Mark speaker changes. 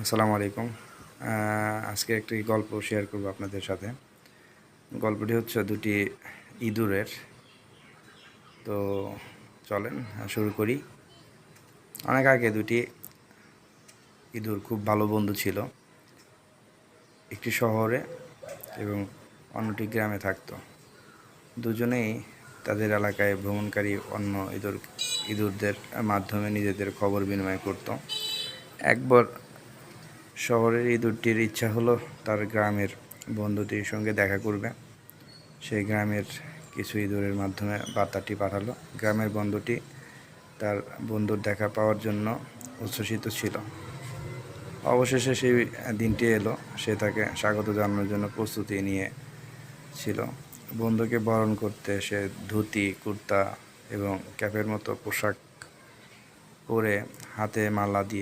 Speaker 1: আসসালামু আলাইকুম। আজকে একটি গল্প শেয়ার করব আপনাদের সাথে। গল্পটি হচ্ছে দুটি ইঁদুরের। তো চলেন শুরু করি। অনেক আগে দুটি ইঁদুর খুব ভালো বন্ধু ছিল। একটি শহরে এবং অন্যটি গ্রামে থাকতো। দুজনেই তাদের এলাকায় ভ্রমণকারী অন্য ইঁদুরদের মাধ্যমে নিজেদের খবর বিনিময় করত। একবার শহরের ইঁদুরটির ইচ্ছা হলো তার গ্রামের বন্ধুটির সঙ্গে দেখা করবে। সেই গ্রামের কিছু ইঁদুরের মাধ্যমে বার্তাটি পাঠালো। গ্রামের বন্ধুটি তার বন্ধুর দেখা পাওয়ার জন্য উচ্ছ্বসিত ছিল। অবশেষে সেই দিনটি এলো। সে তাকে স্বাগত জানানোর জন্য প্রস্তুতি নিয়ে ছিল। বন্ধুকে বরণ করতে সে ধুতি, কুর্তা এবং ক্যাপের মতো পোশাক পরে হাতে মালা দিয়ে